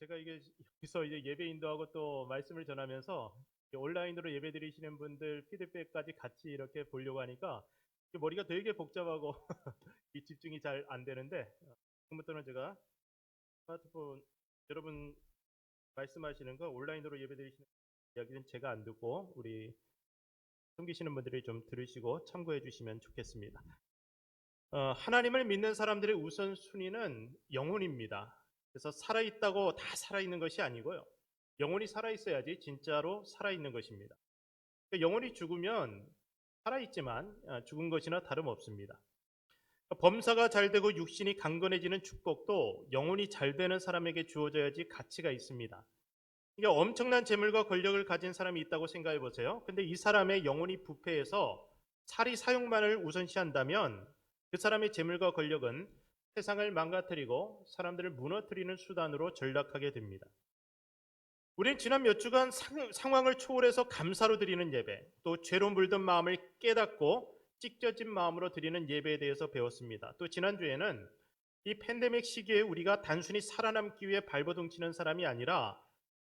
제가 이게 여기서 이제 예배 인도하고 또 말씀을 전하면서 온라인으로 예배 드리시는 분들 피드백까지 같이 이렇게 보려고 하니까 머리가 되게 복잡하고 이 집중이 잘 안 되는데, 지금부터는 제가 스마트폰 여러분 말씀하시는 거 온라인으로 예배 드리시는 이야기는 제가 안 듣고 우리 숨기시는 분들이 좀 들으시고 참고해 주시면 좋겠습니다. 하나님을 믿는 사람들의 우선순위는 영혼입니다. 그래서 살아있다고 다 살아있는 것이 아니고요. 영혼이 살아있어야지 진짜로 살아있는 것입니다. 그러니까 영혼이 죽으면 살아있지만 죽은 것이나 다름없습니다. 범사가 잘 되고 육신이 강건해지는 축복도 영혼이 잘 되는 사람에게 주어져야지 가치가 있습니다. 이게 엄청난 재물과 권력을 가진 사람이 있다고 생각해 보세요. 근데 이 사람의 영혼이 부패해서 사리 사욕만을 우선시한다면 그 사람의 재물과 권력은 세상을 망가뜨리고 사람들을 무너뜨리는 수단으로 전락하게 됩니다. 우리는 지난 몇 주간 상황을 초월해서 감사로 드리는 예배, 또 죄로 물든 마음을 깨닫고 찢겨진 마음으로 드리는 예배에 대해서 배웠습니다. 또 지난주에는 이 팬데믹 시기에 우리가 단순히 살아남기 위해 발버둥 치는 사람이 아니라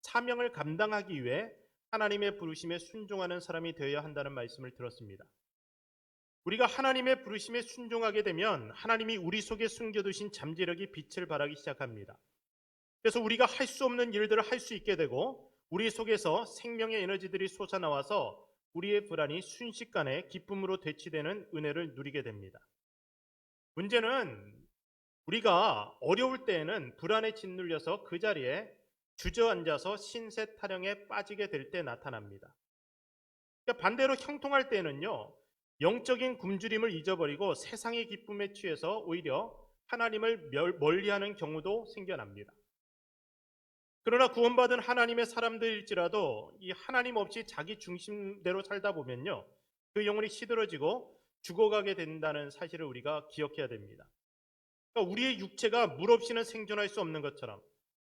사명을 감당하기 위해 하나님의 부르심에 순종하는 사람이 되어야 한다는 말씀을 들었습니다. 우리가 하나님의 부르심에 순종하게 되면 하나님이 우리 속에 숨겨두신 잠재력이 빛을 발하기 시작합니다. 그래서 우리가 할 수 없는 일들을 할 수 있게 되고 우리 속에서 생명의 에너지들이 솟아나와서 우리의 불안이 순식간에 기쁨으로 대치되는 은혜를 누리게 됩니다. 문제는 우리가 어려울 때에는 불안에 짓눌려서 그 자리에 주저앉아서 신세 타령에 빠지게 될 때 나타납니다. 그러니까 반대로 형통할 때는요, 영적인 굶주림을 잊어버리고 세상의 기쁨에 취해서 오히려 하나님을 멀리하는 경우도 생겨납니다. 그러나 구원받은 하나님의 사람들일지라도 이 하나님 없이 자기 중심대로 살다 보면요, 그 영혼이 시들어지고 죽어가게 된다는 사실을 우리가 기억해야 됩니다. 그러니까 우리의 육체가 물 없이는 생존할 수 없는 것처럼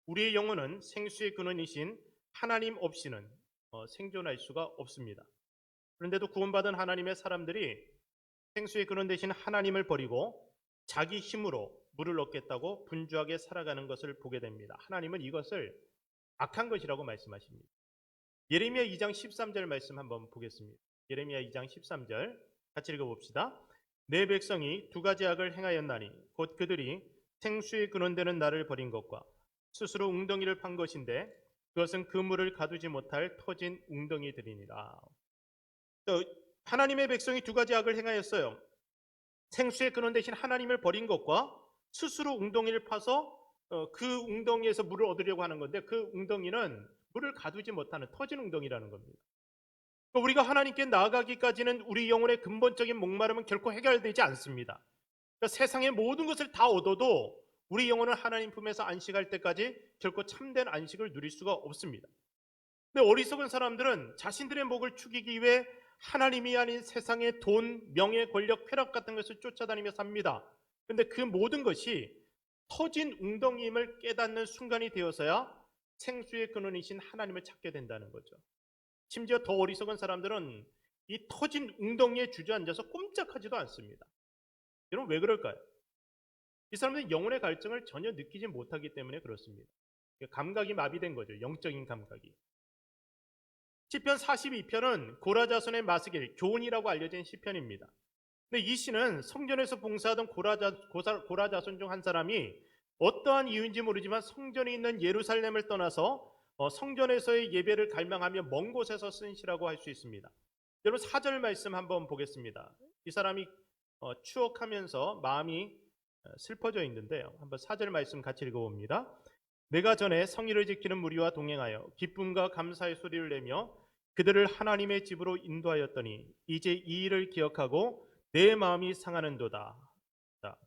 우리의 영혼은 생수의 근원이신 하나님 없이는 생존할 수가 없습니다. 그런데도 구원받은 하나님의 사람들이 생수의 근원 되신 하나님을 버리고 자기 힘으로 물을 얻겠다고 분주하게 살아가는 것을 보게 됩니다. 하나님은 이것을 악한 것이라고 말씀하십니다. 예레미야 2장 13절 말씀 한번 보겠습니다. 예레미야 2장 13절 같이 읽어봅시다. 내 백성이 두 가지 악을 행하였나니 곧 그들이 생수의 근원되는 나를 버린 것과 스스로 웅덩이를 판 것인데 그것은 그 물을 가두지 못할 터진 웅덩이들이니라. 하나님의 백성이 두 가지 악을 행하였어요. 생수의 근원 대신 하나님을 버린 것과 스스로 웅덩이를 파서 그 웅덩이에서 물을 얻으려고 하는 건데 그 웅덩이는 물을 가두지 못하는 터진 웅덩이라는 겁니다. 그러니까 우리가 하나님께 나아가기까지는 우리 영혼의 근본적인 목마름은 결코 해결되지 않습니다. 그러니까 세상의 모든 것을 다 얻어도 우리 영혼은 하나님 품에서 안식할 때까지 결코 참된 안식을 누릴 수가 없습니다. 근데 어리석은 사람들은 자신들의 목을 축이기 위해 하나님이 아닌 세상의 돈, 명예, 권력, 쾌락 같은 것을 쫓아다니며 삽니다. 그런데 그 모든 것이 터진 웅덩이임을 깨닫는 순간이 되어서야 생수의 근원이신 하나님을 찾게 된다는 거죠. 심지어 더 어리석은 사람들은 이 터진 웅덩이에 주저앉아서 꼼짝하지도 않습니다. 여러분 왜 그럴까요? 이 사람들은 영혼의 갈증을 전혀 느끼지 못하기 때문에 그렇습니다. 감각이 마비된 거죠. 영적인 감각이. 시편 42편은 고라자손의 마스길, 교훈이라고 알려진 시편입니다. 근데 이 시는 성전에서 봉사하던 고라자손 중 한 사람이 어떠한 이유인지 모르지만 성전이 있는 예루살렘을 떠나서 성전에서의 예배를 갈망하며 먼 곳에서 쓴 시라고 할 수 있습니다. 여러분 4절 말씀 한번 보겠습니다. 이 사람이 추억하면서 마음이 슬퍼져 있는데요. 한번 4절 말씀 같이 읽어봅니다. 내가 전에 성의를 지키는 무리와 동행하여 기쁨과 감사의 소리를 내며 그들을 하나님의 집으로 인도하였더니 이제 이 일을 기억하고 내 마음이 상하는도다. 자,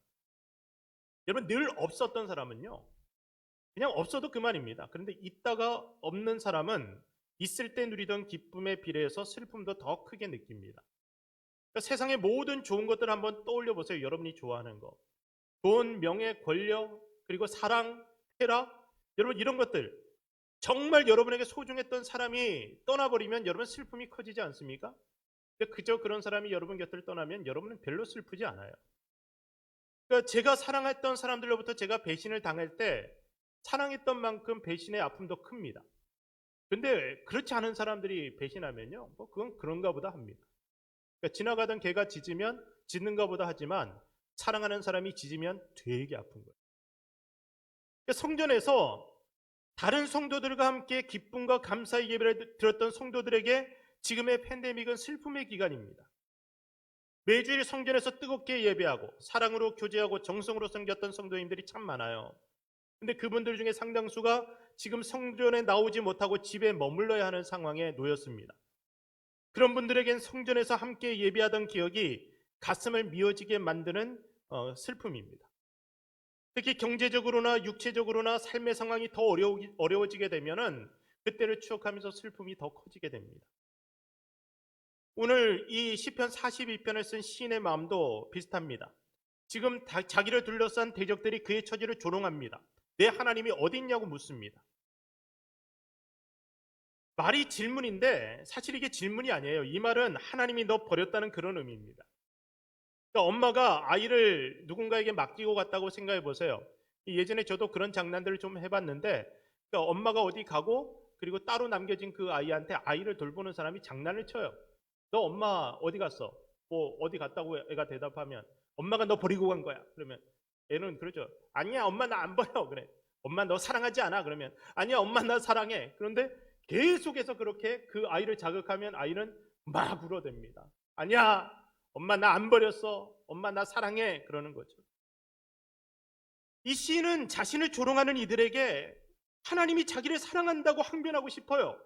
여러분 늘 없었던 사람은요, 그냥 없어도 그만입니다. 그런데 있다가 없는 사람은 있을 때 누리던 기쁨에 비례해서 슬픔도 더 크게 느낍니다. 그러니까 세상의 모든 좋은 것들 한번 떠올려 보세요. 여러분이 좋아하는 거, 돈, 명예, 권력, 그리고 사랑, 쾌락, 여러분 이런 것들 정말 여러분에게 소중했던 사람이 떠나버리면 여러분 슬픔이 커지지 않습니까? 그저 그런 사람이 여러분 곁을 떠나면 여러분은 별로 슬프지 않아요. 그러니까 제가 사랑했던 사람들로부터 제가 배신을 당할 때 사랑했던 만큼 배신의 아픔도 큽니다. 근데 그렇지 않은 사람들이 배신하면요, 뭐 그건 그런가 보다 합니다. 그러니까 지나가던 개가 짖으면 짖는가 보다 하지만 사랑하는 사람이 짖으면 되게 아픈 거예요. 그러니까 성전에서 다른 성도들과 함께 기쁨과 감사의 예배를 드렸던 성도들에게 지금의 팬데믹은 슬픔의 기간입니다. 매주일 성전에서 뜨겁게 예배하고 사랑으로 교제하고 정성으로 섬겼던 성도님들이 참 많아요. 근데 그분들 중에 상당수가 지금 성전에 나오지 못하고 집에 머물러야 하는 상황에 놓였습니다. 그런 분들에겐 성전에서 함께 예배하던 기억이 가슴을 미어지게 만드는 슬픔입니다. 특히 경제적으로나 육체적으로나 삶의 상황이 더 어려워지게 되면은 그때를 추억하면서 슬픔이 더 커지게 됩니다. 오늘 이 시편 42편을 쓴 시인의 마음도 비슷합니다. 지금 자기를 둘러싼 대적들이 그의 처지를 조롱합니다. 내 하나님이 어디 있냐고 묻습니다. 말이 질문인데 사실 이게 질문이 아니에요. 이 말은 하나님이 너 버렸다는 그런 의미입니다. 그러니까 엄마가 아이를 누군가에게 맡기고 갔다고 생각해 보세요. 예전에 저도 그런 장난들을 좀 해봤는데, 그러니까 엄마가 어디 가고 그리고 따로 남겨진 그 아이한테 아이를 돌보는 사람이 장난을 쳐요. 너 엄마 어디 갔어? 뭐 어디 갔다고 애가 대답하면 엄마가 너 버리고 간 거야. 그러면 애는 그러죠. 아니야, 엄마 나 안 버려. 그래. 엄마 너 사랑하지 않아. 그러면 아니야, 엄마 나 사랑해. 그런데 계속해서 그렇게 그 아이를 자극하면 아이는 막 울어댑니다. 아니야, 엄마 나 안 버렸어. 엄마 나 사랑해. 그러는 거죠. 이 시인은 자신을 조롱하는 이들에게 하나님이 자기를 사랑한다고 항변하고 싶어요.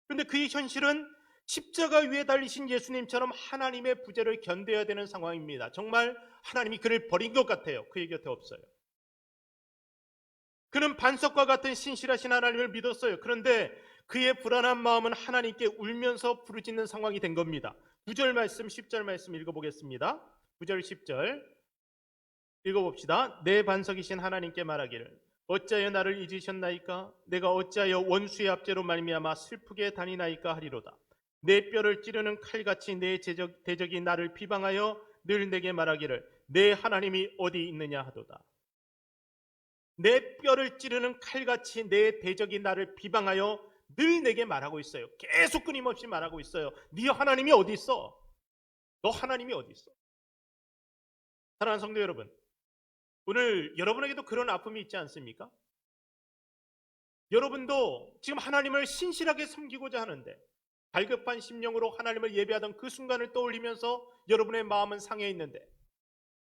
그런데 그의 현실은 십자가 위에 달리신 예수님처럼 하나님의 부재를 견뎌야 되는 상황입니다. 정말 하나님이 그를 버린 것 같아요. 그의 곁에 없어요. 그는 반석과 같은 신실하신 하나님을 믿었어요. 그런데 그의 불안한 마음은 하나님께 울면서 부르짖는 상황이 된 겁니다. 9절 말씀, 10절 말씀 읽어보겠습니다. 9절, 10절 읽어봅시다. 내 반석이신 하나님께 말하기를 어찌하여 나를 잊으셨나이까? 내가 어찌하여 원수의 압제로 말미암아 슬프게 다니나이까 하리로다. 내 뼈를 찌르는 칼같이 내 대적이 나를 비방하여 늘 내게 말하기를 내 하나님이 어디 있느냐 하도다. 내 뼈를 찌르는 칼같이 내 대적이 나를 비방하여 늘 내게 말하고 있어요. 계속 끊임없이 말하고 있어요. 네 하나님이 어디 있어? 너 하나님이 어디 있어? 사랑하는 성도 여러분, 오늘 여러분에게도 그런 아픔이 있지 않습니까? 여러분도 지금 하나님을 신실하게 섬기고자 하는데 갈급한 심령으로 하나님을 예배하던 그 순간을 떠올리면서 여러분의 마음은 상해 있는데,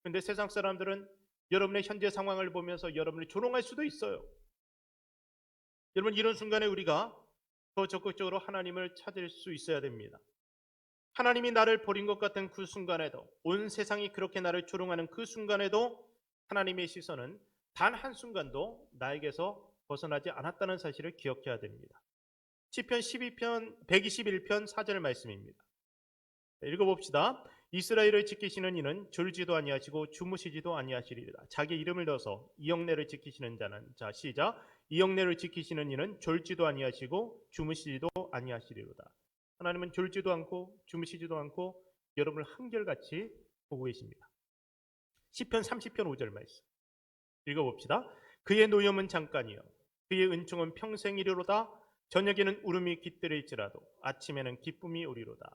그런데 세상 사람들은 여러분의 현재 상황을 보면서 여러분을 조롱할 수도 있어요. 여러분, 이런 순간에 우리가 더 적극적으로 하나님을 찾을 수 있어야 됩니다. 하나님이 나를 버린 것 같은 그 순간에도, 온 세상이 그렇게 나를 조롱하는 그 순간에도 하나님의 시선은 단 한순간도 나에게서 벗어나지 않았다는 사실을 기억해야 됩니다. 시편 121편 4절 말씀입니다. 읽어봅시다. 이스라엘을 지키시는 이는 졸지도 아니하시고 주무시지도 아니하시리라. 자기 이름을 넣어서 이영내를 지키시는 자는, 자 시작, 이영내를 지키시는 이는 졸지도 아니하시고 주무시지도 아니하시리로다. 하나님은 졸지도 않고 주무시지도 않고 여러분을 한결같이 보고 계십니다. 시편 30편 5절 말씀 읽어봅시다. 그의 노염은 잠깐이요 그의 은총은 평생이리로다. 저녁에는 울음이 깃들일지라도 아침에는 기쁨이 오리로다.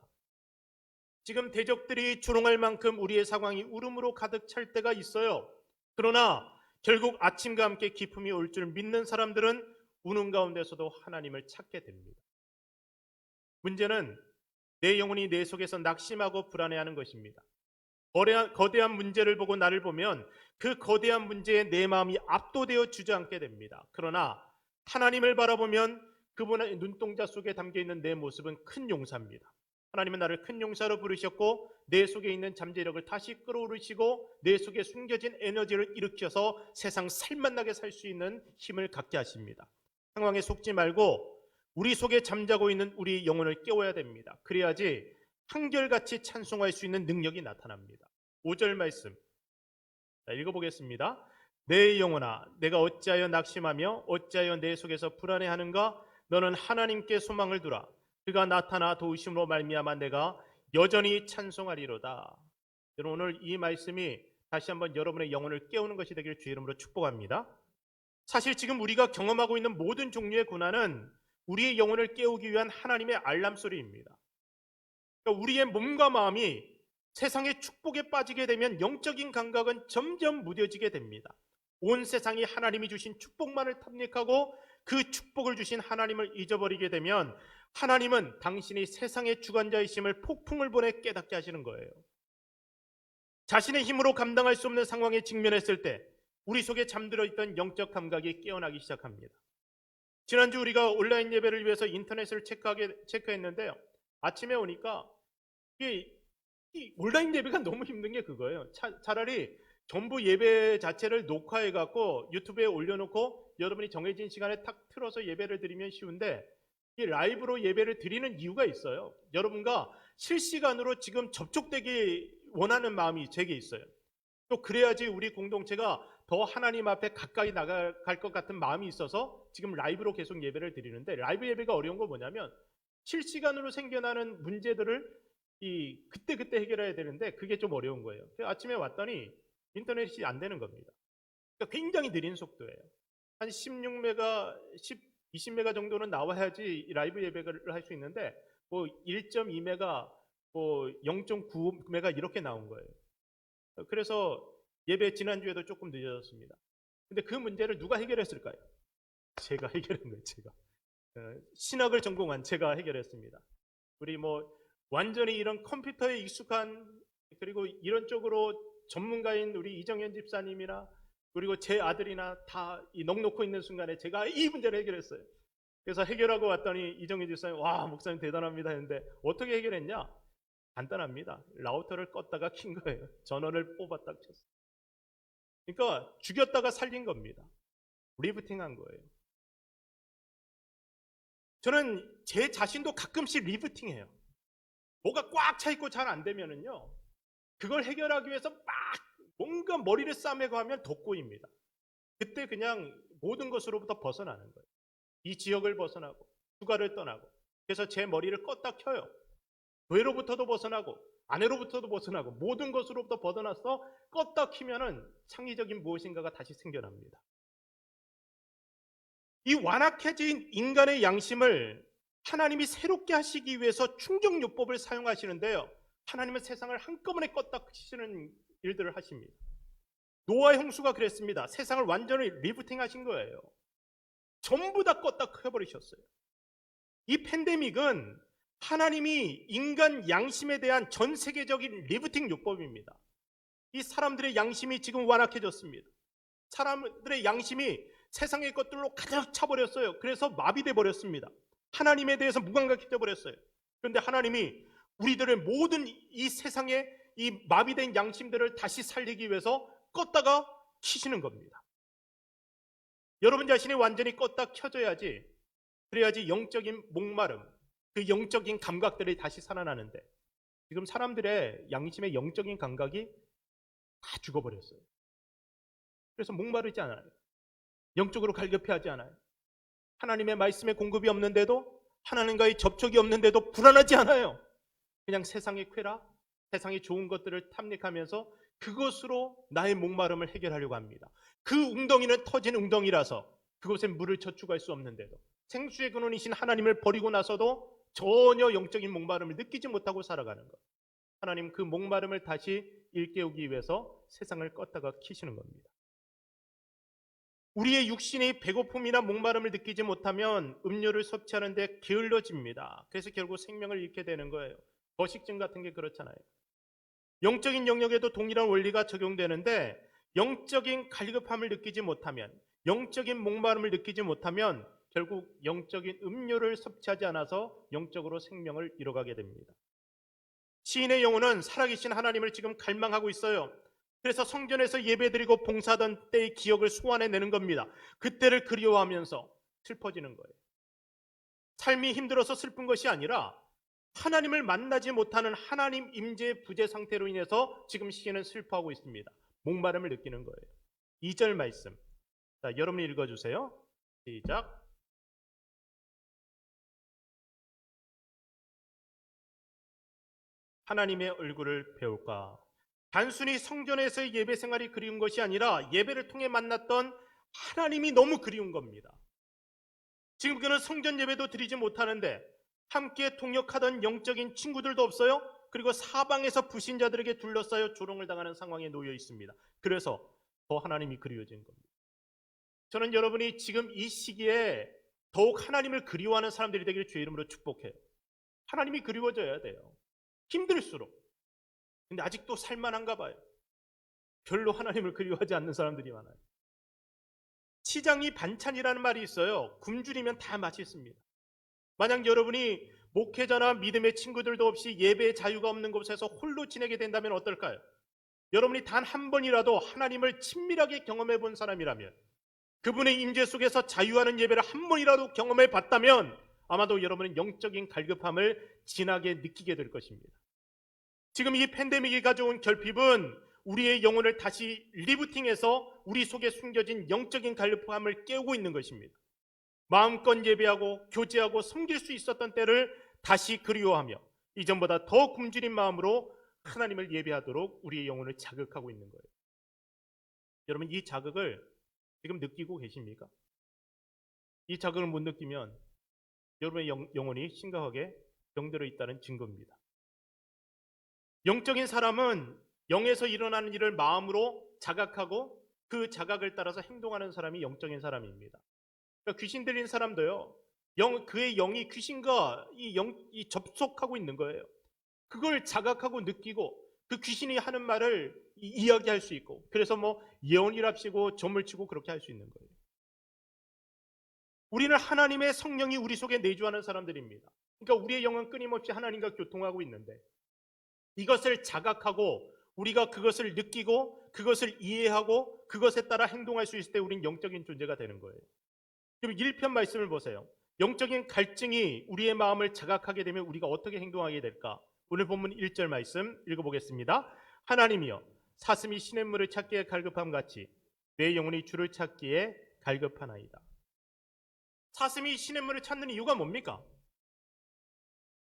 지금 대적들이 조롱할 만큼 우리의 상황이 울음으로 가득 찰 때가 있어요. 그러나 결국 아침과 함께 기쁨이 올 줄 믿는 사람들은 우는 가운데서도 하나님을 찾게 됩니다. 문제는 내 영혼이 내 속에서 낙심하고 불안해하는 것입니다. 거대한 문제를 보고 나를 보면 그 거대한 문제에 내 마음이 압도되어 주저앉게 됩니다. 그러나 하나님을 바라보면 그분의 눈동자 속에 담겨있는 내 모습은 큰 용사입니다. 하나님은 나를 큰 용사로 부르셨고 내 속에 있는 잠재력을 다시 끌어오르시고 내 속에 숨겨진 에너지를 일으켜서 세상 살맛나게 살 수 있는 힘을 갖게 하십니다. 상황에 속지 말고 우리 속에 잠자고 있는 우리 영혼을 깨워야 됩니다. 그래야지 한결같이 찬송할 수 있는 능력이 나타납니다. 5절 말씀 읽어보겠습니다. 내 영혼아 내가 어찌하여 낙심하며 어찌하여 내 속에서 불안해하는가? 너는 하나님께 소망을 두라. 그가 나타나 도우심으로 말미암아 내가 여전히 찬송하리로다. 여러분, 오늘 이 말씀이 다시 한번 여러분의 영혼을 깨우는 것이 되기를 주의 이름으로 축복합니다. 사실 지금 우리가 경험하고 있는 모든 종류의 고난은 우리의 영혼을 깨우기 위한 하나님의 알람 소리입니다. 그러니까 우리의 몸과 마음이 세상의 축복에 빠지게 되면 영적인 감각은 점점 무뎌지게 됩니다. 온 세상이 하나님이 주신 축복만을 탐닉하고 그 축복을 주신 하나님을 잊어버리게 되면 하나님은 당신이 세상의 주관자이심을 폭풍을 보내 깨닫게 하시는 거예요. 자신의 힘으로 감당할 수 없는 상황에 직면했을 때 우리 속에 잠들어 있던 영적 감각이 깨어나기 시작합니다. 지난주 우리가 온라인 예배를 위해서 인터넷을 체크했는데요. 아침에 오니까 이 온라인 예배가 너무 힘든 게 그거예요. 차라리 전부 예배 자체를 녹화해 갖고 유튜브에 올려놓고 여러분이 정해진 시간에 탁 틀어서 예배를 드리면 쉬운데, 이 라이브로 예배를 드리는 이유가 있어요. 여러분과 실시간으로 지금 접촉되기 원하는 마음이 제게 있어요. 또 그래야지 우리 공동체가 더 하나님 앞에 가까이 나갈 것 같은 마음이 있어서 지금 라이브로 계속 예배를 드리는데, 라이브 예배가 어려운 건 뭐냐면 실시간으로 생겨나는 문제들을 그때 해결해야 되는데 그게 좀 어려운 거예요. 아침에 왔더니 인터넷이 안 되는 겁니다. 그러니까 굉장히 느린 속도예요. 한 16메가, 20메가 정도는 나와야지 라이브 예배를 할 수 있는데 뭐 1.2메가, 뭐 0.9메가 이렇게 나온 거예요. 그래서 예배 지난주에도 조금 늦어졌습니다. 근데 그 문제를 누가 해결했을까요? 제가 해결한 거예요. 제가 신학을 전공한 제가 해결했습니다. 우리 뭐 완전히 이런 컴퓨터에 익숙한, 그리고 이런 쪽으로 전문가인 우리 이정현 집사님이나 그리고 제 아들이나 다 넋놓고 있는 순간에 제가 이 문제를 해결했어요. 그래서 해결하고 왔더니 이정현 집사님, 와 목사님 대단합니다 했는데 어떻게 해결했냐? 간단합니다. 라우터를 껐다가 킨 거예요. 전원을 뽑았다 켰어요. 그러니까 죽였다가 살린 겁니다. 리부팅한 거예요. 저는 제 자신도 가끔씩 리부팅해요. 뭐가 꽉 차 있고 잘 안 되면은요, 그걸 해결하기 위해서 막 뭔가 머리를 싸매고 하면 더 꼬입니다. 그때 그냥 모든 것으로부터 벗어나는 거예요. 이 지역을 벗어나고 휴가를 떠나고, 그래서 제 머리를 껐다 켜요. 교회로부터도 벗어나고 아내로부터도 벗어나고 모든 것으로부터 벗어나서 껐다 키면은 창의적인 무엇인가가 다시 생겨납니다. 이 완악해진 인간의 양심을 하나님이 새롭게 하시기 위해서 충정요법을 사용하시는데요, 하나님은 세상을 한꺼번에 껐다 켜시는 일들을 하십니다. 노아 형수가 그랬습니다. 세상을 완전히 리부팅 하신 거예요. 전부 다 껐다 켜버리셨어요. 이 팬데믹은 하나님이 인간 양심에 대한 전 세계적인 리부팅 요법입니다. 이 사람들의 양심이 지금 완악해졌습니다. 사람들의 양심이 세상의 것들로 가득 차버렸어요. 그래서 마비돼 버렸습니다. 하나님에 대해서 무감각해져 버렸어요. 그런데 하나님이 우리들의 모든 이 세상의 이 마비된 양심들을 다시 살리기 위해서 껐다가 켜시는 겁니다. 여러분 자신이 완전히 껐다 켜져야지, 그래야지 영적인 목마름, 그 영적인 감각들이 다시 살아나는데, 지금 사람들의 양심의 영적인 감각이 다 죽어버렸어요. 그래서 목마르지 않아요. 영적으로 갈급해하지 않아요. 하나님의 말씀의 공급이 없는데도, 하나님과의 접촉이 없는데도 불안하지 않아요. 그냥 세상의 쾌락, 세상의 좋은 것들을 탐닉하면서 그것으로 나의 목마름을 해결하려고 합니다. 그 웅덩이는 터진 웅덩이라서 그곳에 물을 저축할 수 없는데도, 생수의 근원이신 하나님을 버리고 나서도 전혀 영적인 목마름을 느끼지 못하고 살아가는 것. 하나님 그 목마름을 다시 일깨우기 위해서 세상을 껐다가 켜시는 겁니다. 우리의 육신이 배고픔이나 목마름을 느끼지 못하면 음료를 섭취하는데 게을러집니다. 그래서 결국 생명을 잃게 되는 거예요. 거식증 같은 게 그렇잖아요. 영적인 영역에도 동일한 원리가 적용되는데, 영적인 갈급함을 느끼지 못하면, 영적인 목마름을 느끼지 못하면 결국 영적인 음료를 섭취하지 않아서 영적으로 생명을 잃어가게 됩니다. 시인의 영혼은 살아계신 하나님을 지금 갈망하고 있어요. 그래서 성전에서 예배드리고 봉사하던 때의 기억을 소환해내는 겁니다. 그때를 그리워하면서 슬퍼지는 거예요. 삶이 힘들어서 슬픈 것이 아니라 하나님을 만나지 못하는 하나님 임재 부재 상태로 인해서 지금 시인은 슬퍼하고 있습니다. 목마름을 느끼는 거예요. 2절 말씀, 자, 여러분이 읽어주세요. 시작. 하나님의 얼굴을 배울까? 단순히 성전에서의 예배 생활이 그리운 것이 아니라 예배를 통해 만났던 하나님이 너무 그리운 겁니다. 지금 그는 성전 예배도 드리지 못하는데 함께 동역하던 영적인 친구들도 없어요. 그리고 사방에서 불신자들에게 둘러싸여 조롱을 당하는 상황에 놓여 있습니다. 그래서 더 하나님이 그리워진 겁니다. 저는 여러분이 지금 이 시기에 더욱 하나님을 그리워하는 사람들이 되기를 주의 이름으로 축복해요. 하나님이 그리워져야 돼요. 힘들수록. 근데 아직도 살만한가 봐요. 별로 하나님을 그리워하지 않는 사람들이 많아요. 치장이 반찬이라는 말이 있어요. 굶주리면 다 맛있습니다. 만약 여러분이 목회자나 믿음의 친구들도 없이 예배의 자유가 없는 곳에서 홀로 지내게 된다면 어떨까요? 여러분이 단 한 번이라도 하나님을 친밀하게 경험해 본 사람이라면, 그분의 임재 속에서 자유하는 예배를 한 번이라도 경험해 봤다면 아마도 여러분은 영적인 갈급함을 진하게 느끼게 될 것입니다. 지금 이 팬데믹이 가져온 결핍은 우리의 영혼을 다시 리부팅해서 우리 속에 숨겨진 영적인 갈급함을 깨우고 있는 것입니다. 마음껏 예배하고 교제하고 섬길 수 있었던 때를 다시 그리워하며 이전보다 더 굶주린 마음으로 하나님을 예배하도록 우리의 영혼을 자극하고 있는 거예요. 여러분, 이 자극을 지금 느끼고 계십니까? 이 자극을 못 느끼면 여러분의 영혼이 심각하게 병들어 있다는 증거입니다. 영적인 사람은 영에서 일어나는 일을 마음으로 자각하고 그 자각을 따라서 행동하는 사람이 영적인 사람입니다. 그러니까 귀신 들린 사람도요, 그의 영이 귀신과 이 접속하고 있는 거예요. 그걸 자각하고 느끼고 그 귀신이 하는 말을 이야기할 수 있고, 그래서 뭐 예언이랍시고 점을 치고 그렇게 할 수 있는 거예요. 우리는 하나님의 성령이 우리 속에 내주하는 사람들입니다. 그러니까 우리의 영은 끊임없이 하나님과 교통하고 있는데, 이것을 자각하고 우리가 그것을 느끼고 그것을 이해하고 그것에 따라 행동할 수 있을 때 우리는 영적인 존재가 되는 거예요. 그럼 1편 말씀을 보세요. 영적인 갈증이 우리의 마음을 자각하게 되면 우리가 어떻게 행동하게 될까? 오늘 본문 1절 말씀 읽어보겠습니다. 하나님이여, 사슴이 시냇물을 찾기에 갈급함 같이 내 영혼이 주를 찾기에 갈급하나이다. 사슴이 시냇물을 찾는 이유가 뭡니까?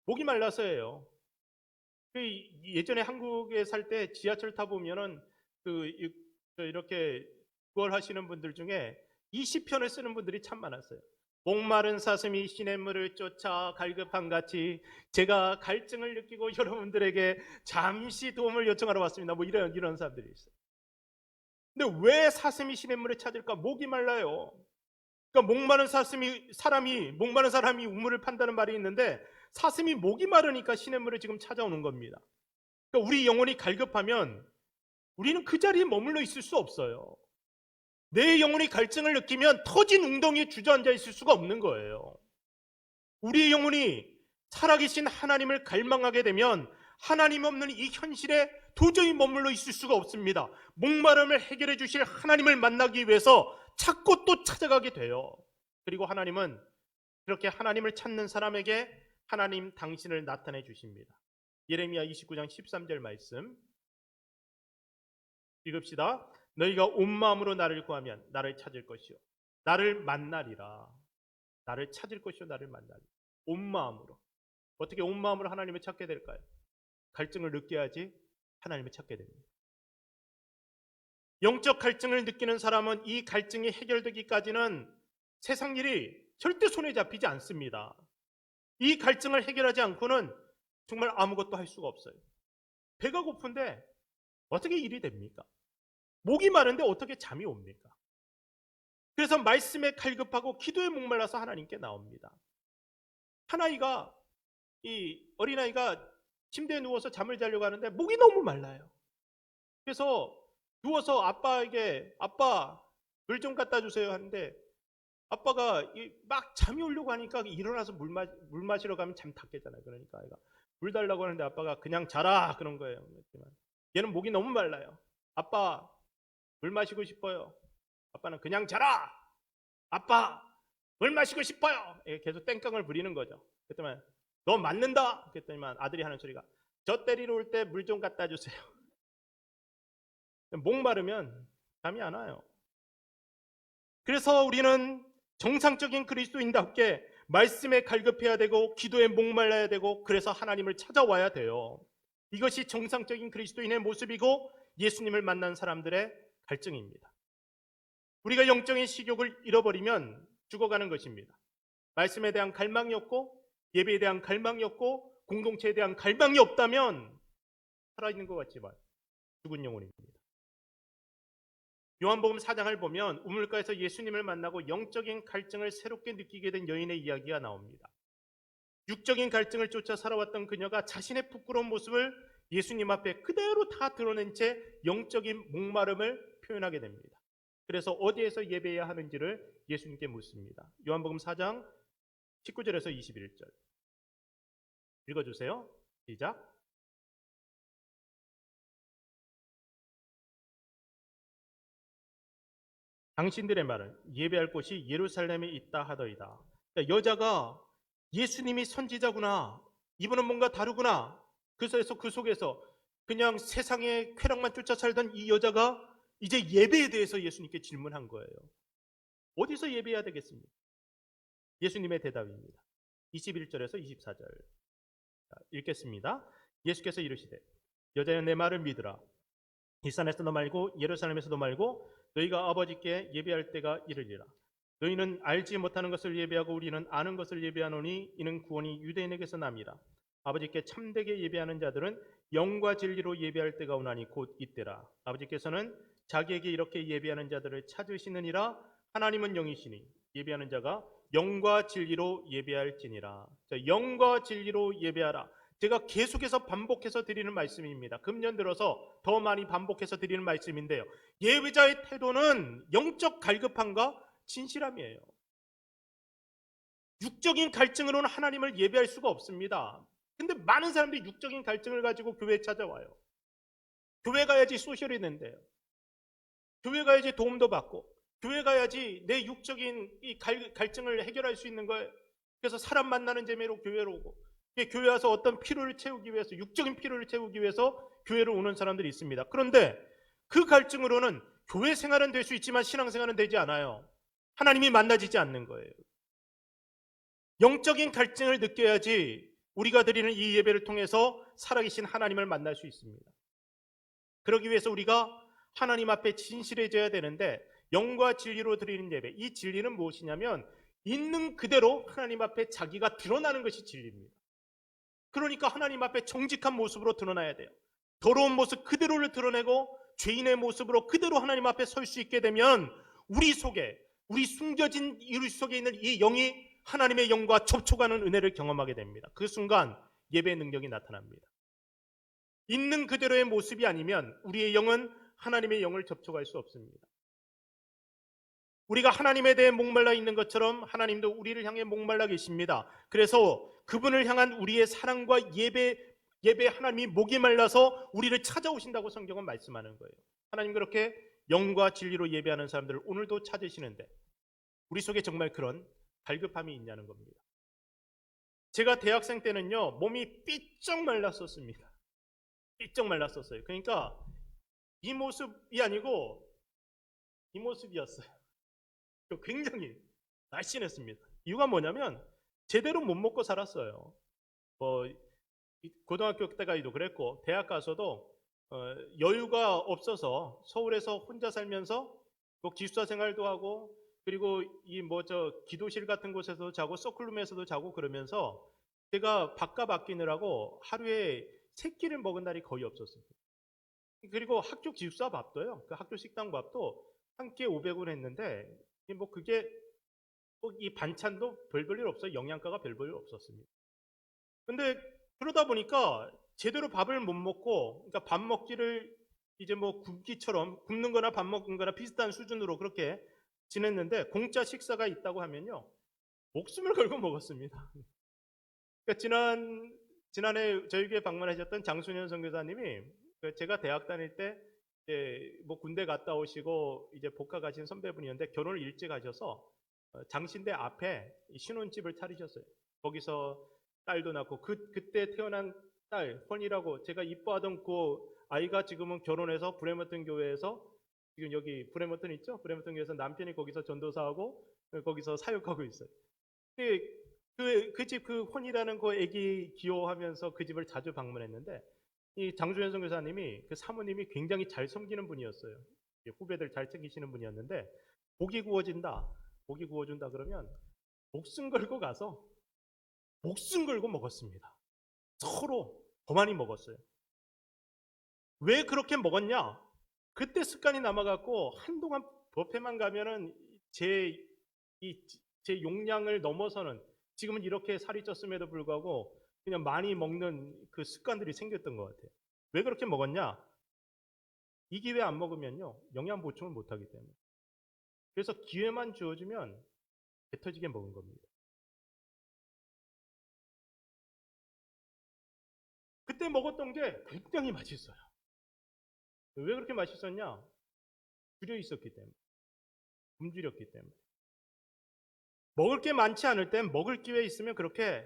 목이 말라서예요. 예전에 한국에 살 때 지하철 타보면은 이렇게 구걸하시는 분들 중에 이 시편을 쓰는 분들이 참 많았어요. 목마른 사슴이 시냇물을 쫓아 갈급함 같이 제가 갈증을 느끼고 여러분들에게 잠시 도움을 요청하러 왔습니다. 뭐 이런 사람들이 있어요. 근데 왜 사슴이 시냇물을 찾을까? 목이 말라요. 그러니까 목마른 사람이 우물을 판다는 말이 있는데, 사슴이 목이 마르니까 시냇물을 지금 찾아오는 겁니다. 그러니까 우리 영혼이 갈급하면 우리는 그 자리에 머물러 있을 수 없어요. 내 영혼이 갈증을 느끼면 터진 웅덩이에 주저앉아 있을 수가 없는 거예요. 우리의 영혼이 살아계신 하나님을 갈망하게 되면 하나님 없는 이 현실에 도저히 머물러 있을 수가 없습니다. 목마름을 해결해 주실 하나님을 만나기 위해서 찾고 또 찾아가게 돼요. 그리고 하나님은 그렇게 하나님을 찾는 사람에게 하나님 당신을 나타내 주십니다. 예레미야 29장 13절 말씀 읽읍시다. 너희가 온 마음으로 나를 구하면 나를 찾을 것이요 나를 만나리라. 나를 찾을 것이요 나를 만나리라. 온 마음으로. 어떻게 온 마음으로 하나님을 찾게 될까요? 갈증을 느껴야지 하나님을 찾게 됩니다. 영적 갈증을 느끼는 사람은 이 갈증이 해결되기까지는 세상 일이 절대 손에 잡히지 않습니다. 이 갈증을 해결하지 않고는 정말 아무것도 할 수가 없어요. 배가 고픈데 어떻게 일이 됩니까? 목이 마른데 어떻게 잠이 옵니까? 그래서 말씀에 갈급하고 기도에 목말라서 하나님께 나옵니다. 이 어린아이가 침대에 누워서 잠을 자려고 하는데 목이 너무 말라요. 그래서 누워서 아빠에게 아빠 물 좀 갖다 주세요 하는데, 아빠가 막 잠이 오려고 하니까 일어나서 물 마시러 가면 잠 다 깨잖아요. 그러니까 아이가 물 달라고 하는데 아빠가 그냥 자라 그런 거예요. 얘는 목이 너무 말라요. 아빠 물 마시고 싶어요. 아빠는 그냥 자라. 아빠 물 마시고 싶어요. 계속 땡깡을 부리는 거죠. 그랬더니 너 맞는다. 그랬더니만 아들이 하는 소리가 저 때리러 올 때 물 좀 갖다 주세요. 목 마르면 잠이 안 와요. 그래서 우리는 정상적인 그리스도인답게 말씀에 갈급해야 되고 기도에 목말라야 되고, 그래서 하나님을 찾아와야 돼요. 이것이 정상적인 그리스도인의 모습이고 예수님을 만난 사람들의 갈증입니다. 우리가 영적인 식욕을 잃어버리면 죽어가는 것입니다. 말씀에 대한 갈망이 없고 예배에 대한 갈망이 없고 공동체에 대한 갈망이 없다면 살아있는 것 같지만 죽은 영혼입니다. 요한복음 4장을 보면 우물가에서 예수님을 만나고 영적인 갈증을 새롭게 느끼게 된 여인의 이야기가 나옵니다. 육적인 갈증을 쫓아 살아왔던 그녀가 자신의 부끄러운 모습을 예수님 앞에 그대로 다 드러낸 채 영적인 목마름을 표현하게 됩니다. 그래서 어디에서 예배해야 하는지를 예수님께 묻습니다. 요한복음 4장 19절에서 21절 읽어주세요. 시작. 당신들의 말은 예배할 곳이 예루살렘에 있다 하더이다. 그러니까 여자가 예수님이 선지자구나, 이분은 뭔가 다르구나, 그래서 그 속에서 그냥 세상의 쾌락만 쫓아 살던 이 여자가 이제 예배에 대해서 예수님께 질문한 거예요. 어디서 예배해야 되겠습니까? 예수님의 대답입니다. 21절에서 24절 읽겠습니다. 예수께서 이르시되 여자여 내 말을 믿으라. 이 산에서도 말고 예루살렘에서도 말고 너희가 아버지께 예배할 때가 이르리라. 너희는 알지 못하는 것을 예배하고 우리는 아는 것을 예배하노니 이는 구원이 유대인에게서 남이라. 아버지께 참되게 예배하는 자들은 영과 진리로 예배할 때가 오나니 곧 이때라. 아버지께서는 자기에게 이렇게 예배하는 자들을 찾으시느니라. 하나님은 영이시니 예배하는 자가 영과 진리로 예배할지니라. 자, 영과 진리로 예배하라. 제가 계속해서 반복해서 드리는 말씀입니다. 금년 들어서 더 많이 반복해서 드리는 말씀인데요. 예배자의 태도는 영적 갈급함과 진실함이에요. 육적인 갈증으로는 하나님을 예배할 수가 없습니다. 근데 많은 사람들이 육적인 갈증을 가지고 교회에 찾아와요. 교회 가야지 소셜이 된대요. 교회 가야지 도움도 받고, 교회 가야지 내 육적인 이 갈증을 해결할 수 있는 거예요. 그래서 사람 만나는 재미로 교회로 오고, 교회 와서 어떤 필요를 채우기 위해서, 육적인 필요를 채우기 위해서 교회로 오는 사람들이 있습니다. 그런데 그 갈증으로는 교회 생활은 될 수 있지만 신앙생활은 되지 않아요. 하나님이 만나지지 않는 거예요. 영적인 갈증을 느껴야지 우리가 드리는 이 예배를 통해서 살아계신 하나님을 만날 수 있습니다. 그러기 위해서 우리가 하나님 앞에 진실해져야 되는데, 영과 진리로 드리는 예배, 이 진리는 무엇이냐면 있는 그대로 하나님 앞에 자기가 드러나는 것이 진리입니다. 그러니까 하나님 앞에 정직한 모습으로 드러나야 돼요. 더러운 모습 그대로를 드러내고 죄인의 모습으로 그대로 하나님 앞에 설 수 있게 되면 우리 속에, 우리 숨겨진 우리 속에 있는 이 영이 하나님의 영과 접촉하는 은혜를 경험하게 됩니다. 그 순간 예배의 능력이 나타납니다. 있는 그대로의 모습이 아니면 우리의 영은 하나님의 영을 접촉할 수 없습니다. 우리가 하나님에 대해 목말라 있는 것처럼 하나님도 우리를 향해 목말라 계십니다. 그래서 그분을 향한 우리의 사랑과 예배 하나님이 목이 말라서 우리를 찾아오신다고 성경은 말씀하는 거예요. 하나님 그렇게 영과 진리로 예배하는 사람들을 오늘도 찾으시는데 우리 속에 정말 그런 갈급함이 있냐는 겁니다. 제가 대학생 때는요, 몸이 삐쩍 말랐었습니다. 삐쩍 말랐었어요. 그러니까 이 모습이 아니고 이 모습이었어요. 굉장히 날씬했습니다. 이유가 뭐냐면 제대로 못 먹고 살았어요. 고등학교 때까지도 그랬고 대학 가서도 여유가 없어서 서울에서 혼자 살면서 기숙사 생활도 하고, 그리고 기도실 같은 곳에서 자고 서클룸에서도 자고, 그러면서 제가 밥값 아끼느라고 하루에 3끼를 먹은 날이 거의 없었습니다. 그리고 학교 기숙사 밥도요, 그 학교 식당 밥도 한 끼에 500원 했는데 그게 이 반찬도 별볼일 없어요. 영양가가 별볼일 없었습니다. 근데 그러다 보니까 제대로 밥을 못 먹고, 그러니까 밥 먹기를 이제 굶기처럼 굶는 거나 밥 먹는 거나 비슷한 수준으로 그렇게 지냈는데, 공짜 식사가 있다고 하면요 목숨을 걸고 먹었습니다. 그러니까 지난해 저희 교회 방문하셨던 장순현 선교사님이 제가 대학 다닐 때 군대 갔다 오시고 이제 복학 가신 선배분이었는데 결혼을 일찍 하셔서 장신대 앞에 신혼집을 차리셨어요. 거기서 딸도 낳고 그때 태어난 딸 헌이라고, 제가 이뻐하던 그 아이가 지금은 결혼해서 브레머튼 교회에서, 지금 여기 브레머튼 있죠? 브레머튼 교회에서 남편이 거기서 전도사하고 거기서 사역하고 있어요. 그 집 그 혼이라는 그 애기 기호하면서 그 집을 자주 방문했는데, 이 장주현 선교사님이 그 사모님이 굉장히 잘 섬기는 분이었어요. 후배들 잘 챙기시는 분이었는데 고기 구워진다. 고기 구워준다 그러면 목숨 걸고 가서 목숨 걸고 먹었습니다. 서로 더 많이 먹었어요. 왜 그렇게 먹었냐? 그때 습관이 남아갖고 한동안 뷔페만 가면은 제, 제 용량을 넘어서는, 지금은 이렇게 살이 쪘음에도 불구하고 그냥 많이 먹는 그 습관들이 생겼던 것 같아요. 왜 그렇게 먹었냐? 이 기회 안 먹으면요, 영양 보충을 못하기 때문에. 그래서 기회만 주어지면 배 터지게 먹은 겁니다. 그때 먹었던 게 굉장히 맛있어요. 왜 그렇게 맛있었냐? 줄여 있었기 때문에. 굶주렸기 때문에. 먹을 게 많지 않을 땐 먹을 기회 있으면 그렇게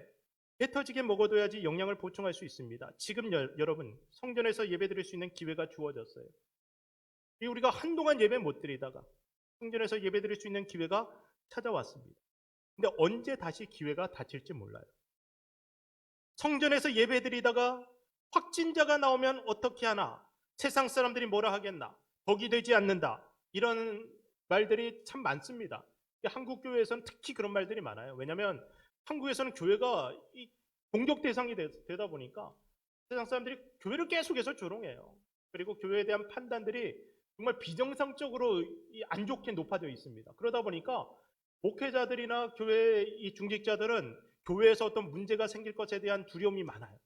배 터지게 먹어둬야지 영양을 보충할 수 있습니다. 지금 여러분, 성전에서 예배드릴 수 있는 기회가 주어졌어요. 우리가 한동안 예배 못 드리다가 성전에서 예배드릴 수 있는 기회가 찾아왔습니다. 근데 언제 다시 기회가 닫힐지 몰라요. 성전에서 예배드리다가 확진자가 나오면 어떻게 하나? 세상 사람들이 뭐라 하겠나? 복이 되지 않는다. 이런 말들이 참 많습니다. 한국 교회에서는 특히 그런 말들이 많아요. 왜냐하면 한국에서는 교회가 공격 대상이 되다 보니까 세상 사람들이 교회를 계속해서 조롱해요. 그리고 교회에 대한 판단들이 정말 비정상적으로 안 좋게 높아져 있습니다. 그러다 보니까 목회자들이나 교회 이 중직자들은 교회에서 어떤 문제가 생길 것에 대한 두려움이 많아요.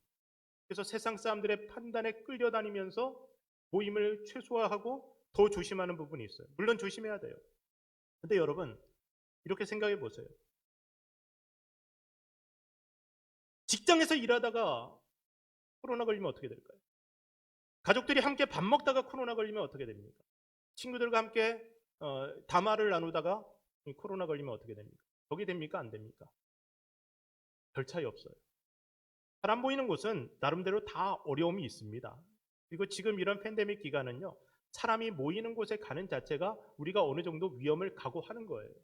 그래서 세상 사람들의 판단에 끌려다니면서 모임을 최소화하고 더 조심하는 부분이 있어요. 물론 조심해야 돼요. 근데 여러분, 이렇게 생각해 보세요. 직장에서 일하다가 코로나 걸리면 어떻게 될까요? 가족들이 함께 밥 먹다가 코로나 걸리면 어떻게 됩니까? 친구들과 함께 담화를 나누다가 코로나 걸리면 어떻게 됩니까? 적이 됩니까? 안 됩니까? 별 차이 없어요. 잘 안 보이는 곳은 나름대로 다 어려움이 있습니다. 그리고 지금 이런 팬데믹 기간은요, 사람이 모이는 곳에 가는 자체가 우리가 어느 정도 위험을 각오하는 거예요.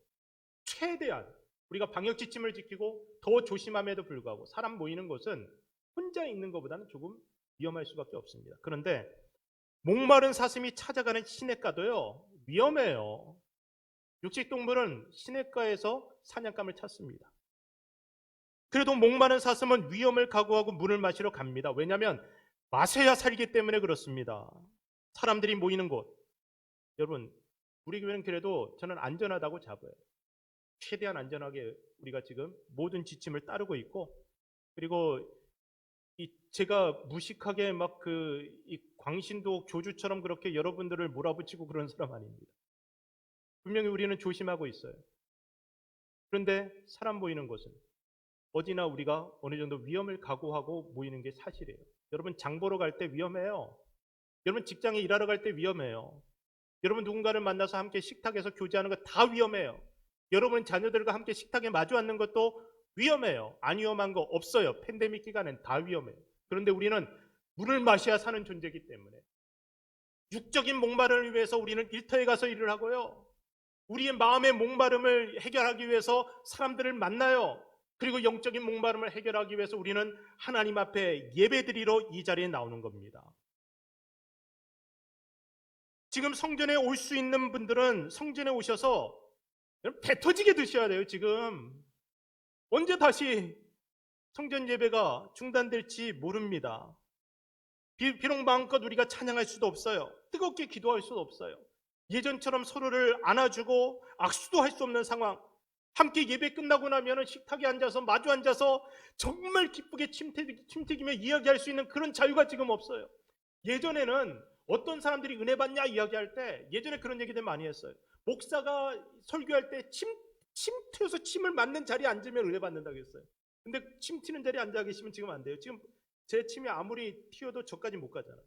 최대한 우리가 방역 지침을 지키고 더 조심함에도 불구하고 사람 모이는 곳은 혼자 있는 것보다는 조금 위험할 수밖에 없습니다. 그런데 목마른 사슴이 찾아가는 시냇가도요, 위험해요. 육식동물은 시냇가에서 사냥감을 찾습니다. 그래도 목마른 사슴은 위험을 각오하고 물을 마시러 갑니다. 왜냐하면 마셔야 살기 때문에 그렇습니다. 사람들이 모이는 곳, 여러분, 우리 교회는 그래도 저는 안전하다고 잡아요. 최대한 안전하게 우리가 지금 모든 지침을 따르고 있고, 그리고 제가 무식하게 막 이 광신도 교주처럼 그렇게 여러분들을 몰아붙이고 그런 사람 아닙니다. 분명히 우리는 조심하고 있어요. 그런데 사람 모이는 곳은 어디나 우리가 어느 정도 위험을 각오하고 모이는 게 사실이에요. 여러분, 장 보러 갈 때 위험해요. 여러분, 직장에 일하러 갈 때 위험해요. 여러분, 누군가를 만나서 함께 식탁에서 교제하는 거 다 위험해요. 여러분 자녀들과 함께 식탁에 마주 앉는 것도 위험해요. 안 위험한 거 없어요. 팬데믹 기간엔 다 위험해요. 그런데 우리는 물을 마셔야 사는 존재이기 때문에 육적인 목마름을 위해서 우리는 일터에 가서 일을 하고요. 우리의 마음의 목마름을 해결하기 위해서 사람들을 만나요. 그리고 영적인 목마름을 해결하기 위해서 우리는 하나님 앞에 예배드리러 이 자리에 나오는 겁니다. 지금 성전에 올 수 있는 분들은 성전에 오셔서 배 터지게 드셔야 돼요. 지금 언제 다시 성전 예배가 중단될지 모릅니다. 비록 마음껏 우리가 찬양할 수도 없어요. 뜨겁게 기도할 수도 없어요. 예전처럼 서로를 안아주고 악수도 할 수 없는 상황. 함께 예배 끝나고 나면 식탁에 앉아서 마주 앉아서 정말 기쁘게 침튀기며 이야기할 수 있는 그런 자유가 지금 없어요. 예전에는 어떤 사람들이 은혜 받냐 이야기할 때 예전에 그런 얘기들 많이 했어요. 목사가 설교할 때 침 튀어서 침을 맞는 자리에 앉으면 은혜 받는다고 했어요. 근데 침 튀는 자리에 앉아 계시면 지금 안 돼요. 지금 제 침이 아무리 튀어도 저까지 못 가잖아요.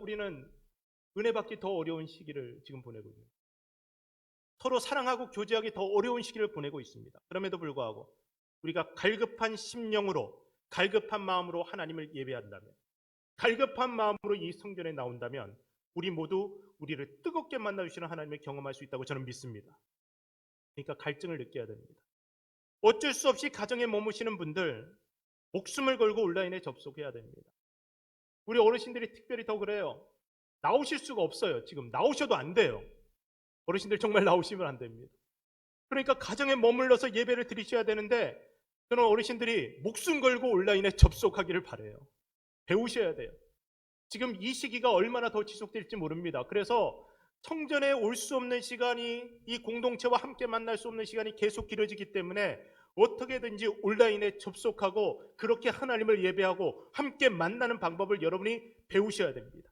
우리는 은혜 받기 더 어려운 시기를 지금 보내고 있는, 서로 사랑하고 교제하기 더 어려운 시기를 보내고 있습니다. 그럼에도 불구하고 우리가 갈급한 심령으로, 갈급한 마음으로 하나님을 예배한다면, 갈급한 마음으로 이 성전에 나온다면 우리 모두 우리를 뜨겁게 만나주시는 하나님을 경험할 수 있다고 저는 믿습니다. 그러니까 갈증을 느껴야 됩니다. 어쩔 수 없이 가정에 머무시는 분들 목숨을 걸고 온라인에 접속해야 됩니다. 우리 어르신들이 특별히 더 그래요. 나오실 수가 없어요. 지금 나오셔도 안 돼요. 어르신들 정말 나오시면 안 됩니다. 그러니까 가정에 머물러서 예배를 드리셔야 되는데 저는 어르신들이 목숨 걸고 온라인에 접속하기를 바라요. 배우셔야 돼요. 지금 이 시기가 얼마나 더 지속될지 모릅니다. 그래서 성전에 올 수 없는 시간이, 이 공동체와 함께 만날 수 없는 시간이 계속 길어지기 때문에 어떻게든지 온라인에 접속하고 그렇게 하나님을 예배하고 함께 만나는 방법을 여러분이 배우셔야 됩니다.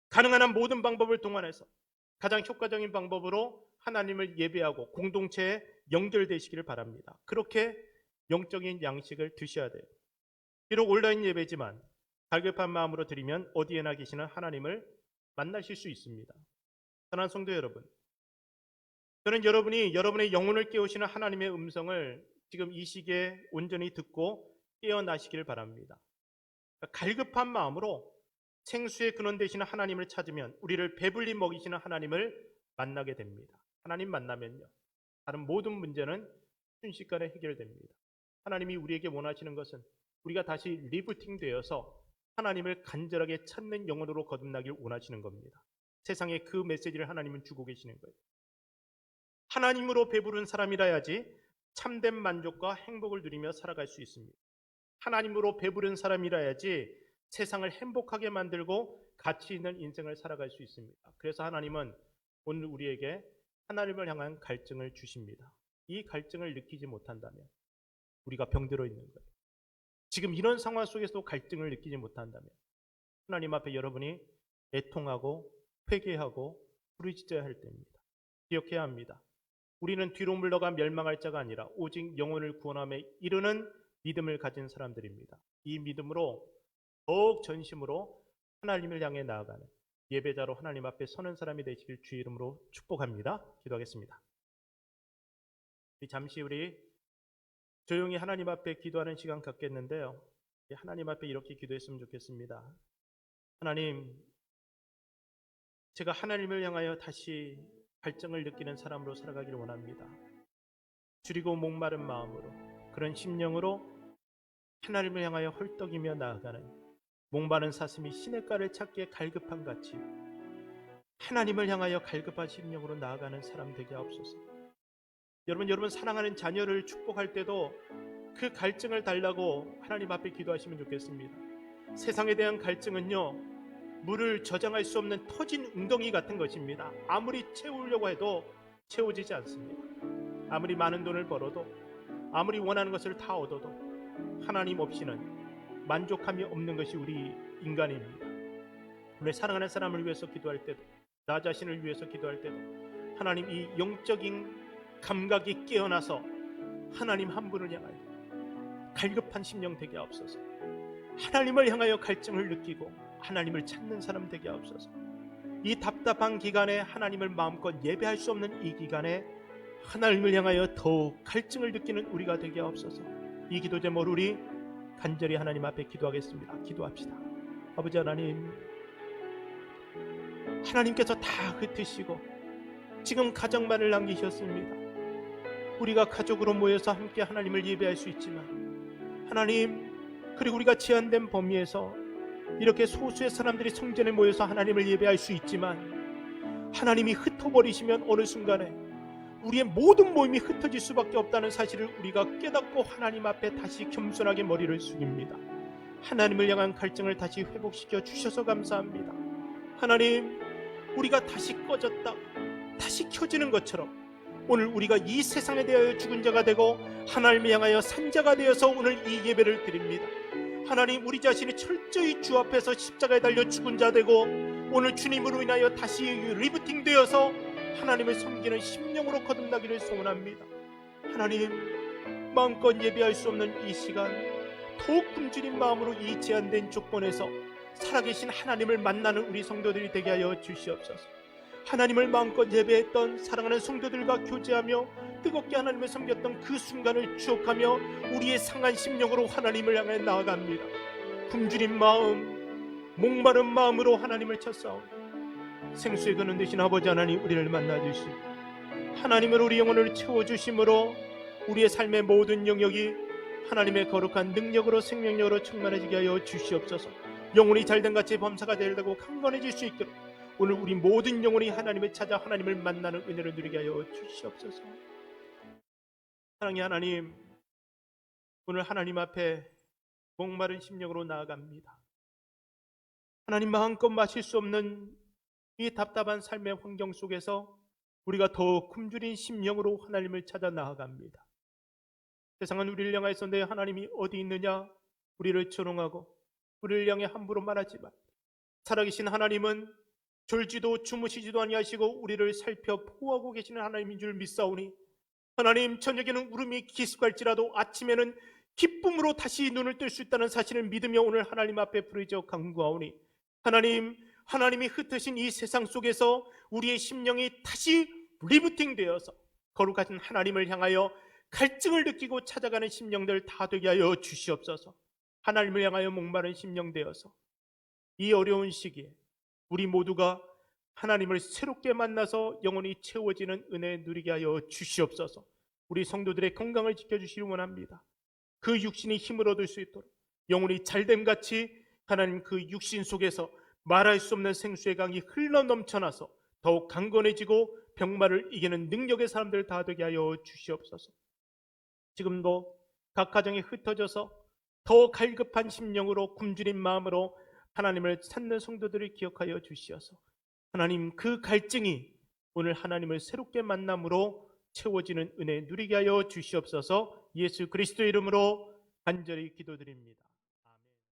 가능한 한 모든 방법을 동원해서 가장 효과적인 방법으로 하나님을 예배하고 공동체에 연결되시기를 바랍니다. 그렇게 영적인 양식을 드셔야 돼요. 비록 온라인 예배지만 갈급한 마음으로 드리면 어디에나 계시는 하나님을 만나실 수 있습니다. 사랑하는 성도 여러분, 저는 여러분이 여러분의 영혼을 깨우시는 하나님의 음성을 지금 이 시기에 온전히 듣고 깨어나시기를 바랍니다. 갈급한 마음으로 생수의 근원 되시는 하나님을 찾으면 우리를 배불리 먹이시는 하나님을 만나게 됩니다. 하나님 만나면요, 다른 모든 문제는 순식간에 해결됩니다. 하나님이 우리에게 원하시는 것은 우리가 다시 리부팅 되어서 하나님을 간절하게 찾는 영혼으로 거듭나길 원하시는 겁니다. 세상에 그 메시지를 하나님은 주고 계시는 거예요. 하나님으로 배부른 사람이라야지 참된 만족과 행복을 누리며 살아갈 수 있습니다. 하나님으로 배부른 사람이라야지 세상을 행복하게 만들고 가치 있는 인생을 살아갈 수 있습니다. 그래서 하나님은 오늘 우리에게 하나님을 향한 갈증을 주십니다. 이 갈증을 느끼지 못한다면 우리가 병들어 있는 거예요. 지금 이런 상황 속에서도 갈증을 느끼지 못한다면 하나님 앞에 여러분이 애통하고 회개하고 부르짖어야 할 때입니다. 기억해야 합니다. 우리는 뒤로 물러가 멸망할 자가 아니라 오직 영혼을 구원함에 이르는 믿음을 가진 사람들입니다. 이 믿음으로 더욱 전심으로 하나님을 향해 나아가는 예배자로 하나님 앞에 서는 사람이 되시길 주의 이름으로 축복합니다. 기도하겠습니다. 잠시 우리 조용히 하나님 앞에 기도하는 시간 갖겠는데요, 하나님 앞에 이렇게 기도했으면 좋겠습니다. 하나님, 제가 하나님을 향하여 다시 갈증을 느끼는 사람으로 살아가기를 원합니다. 줄이고 목마른 마음으로, 그런 심령으로 하나님을 향하여 헐떡이며 나아가는 목마른 사슴이 시냇가를 찾기에 갈급한 같이 하나님을 향하여 갈급한 심령으로 나아가는 사람 되게 하옵소서. 여러분 사랑하는 자녀를 축복할 때도 그 갈증을 달라고 하나님 앞에 기도하시면 좋겠습니다. 세상에 대한 갈증은요, 물을 저장할 수 없는 터진 웅덩이 같은 것입니다. 아무리 채우려고 해도 채워지지 않습니다. 아무리 많은 돈을 벌어도, 아무리 원하는 것을 다 얻어도 하나님 없이는 만족함이 없는 것이 우리 인간입니다. 우리 사랑하는 사람을 위해서 기도할 때도, 나 자신을 위해서 기도할 때도 하나님, 이 영적인 감각이 깨어나서 하나님 한 분을 향하여 갈급한 심령 되게 하옵소서. 하나님을 향하여 갈증을 느끼고 하나님을 찾는 사람 되게 하옵소서. 이 답답한 기간에 하나님을 마음껏 예배할 수 없는 이 기간에 하나님을 향하여 더욱 갈증을 느끼는 우리가 되게 하옵소서. 이 기도 제목으로 우리 간절히 하나님 앞에 기도하겠습니다. 기도합시다. 아버지 하나님, 하나님께서 다 흩으시고 지금 가정만을 남기셨습니다. 우리가 가족으로 모여서 함께 하나님을 예배할 수 있지만 하나님, 그리고 우리가 제한된 범위에서 이렇게 소수의 사람들이 성전에 모여서 하나님을 예배할 수 있지만 하나님이 흩어버리시면 어느 순간에 우리의 모든 모임이 흩어질 수밖에 없다는 사실을 우리가 깨닫고 하나님 앞에 다시 겸손하게 머리를 숙입니다. 하나님을 향한 갈증을 다시 회복시켜 주셔서 감사합니다. 하나님, 우리가 다시 꺼졌다 다시 켜지는 것처럼 오늘 우리가 이 세상에 대하여 죽은 자가 되고 하나님을 향하여 산 자가 되어서 오늘 이 예배를 드립니다. 하나님, 우리 자신이 철저히 주 앞에서 십자가에 달려 죽은 자 되고 오늘 주님으로 인하여 다시 리부팅 되어서 하나님을 섬기는 심령으로 거듭나기를 소원합니다. 하나님, 마음껏 예배할 수 없는 이 시간 더욱 굶주린 마음으로 이 제한된 조건에서 살아계신 하나님을 만나는 우리 성도들이 되게 하여 주시옵소서. 하나님을 마음껏 예배했던 사랑하는 성도들과 교제하며 뜨겁게 하나님을 섬겼던 그 순간을 추억하며 우리의 상한 심령으로 하나님을 향해 나아갑니다. 굶주린 마음, 목마른 마음으로 하나님을 찾사오니 생수의 근원 되신 아버지 하나님, 우리를 만나주시고 하나님으로 우리 영혼을 채워주심으로 우리의 삶의 모든 영역이 하나님의 거룩한 능력으로 생명력으로 충만해지게 하여 주시옵소서. 영혼이 잘된 같이 범사가 되려고 강건해질 수 있도록 오늘 우리 모든 영혼이 하나님을 찾아 하나님을 만나는 은혜를 누리게 하여 주시옵소서. 사랑의 하나님, 오늘 하나님 앞에 목마른 심령으로 나아갑니다. 하나님, 마음껏 마실 수 없는 이 답답한 삶의 환경 속에서 우리가 더욱 굶주린 심령으로 하나님을 찾아 나아갑니다. 세상은 우리를 향해서 내 하나님이 어디 있느냐 우리를 조롱하고 우리를 향해 함부로 말하지만, 살아계신 하나님은 졸지도 주무시지도 아니하시고 우리를 살펴 보호하고 계시는 하나님인 줄 믿사오니, 하나님, 저녁에는 울음이 기습할지라도 아침에는 기쁨으로 다시 눈을 뜰 수 있다는 사실을 믿으며 오늘 하나님 앞에 부르짖어 간구하오니, 하나님, 하나님이 흩으신 이 세상 속에서 우리의 심령이 다시 리부팅되어서 거룩하신 하나님을 향하여 갈증을 느끼고 찾아가는 심령들 다 되게 하여 주시옵소서. 하나님을 향하여 목마른 심령 되어서 이 어려운 시기에 우리 모두가 하나님을 새롭게 만나서 영원히 채워지는 은혜 누리게 하여 주시옵소서. 우리 성도들의 건강을 지켜주시기 원합니다. 그 육신이 힘을 얻을 수 있도록 영혼이 잘됨같이 하나님 그 육신 속에서 말할 수 없는 생수의 강이 흘러넘쳐나서 더욱 강건해지고 병마를 이기는 능력의 사람들 다 되게 하여 주시옵소서. 지금도 각 가정에 흩어져서 더 갈급한 심령으로 굶주린 마음으로 하나님을 찾는 성도들을 기억하여 주시어서 하나님, 그 갈증이 오늘 하나님을 새롭게 만남으로 채워지는 은혜 누리게 하여 주시옵소서. 예수 그리스도의 이름으로 간절히 기도드립니다.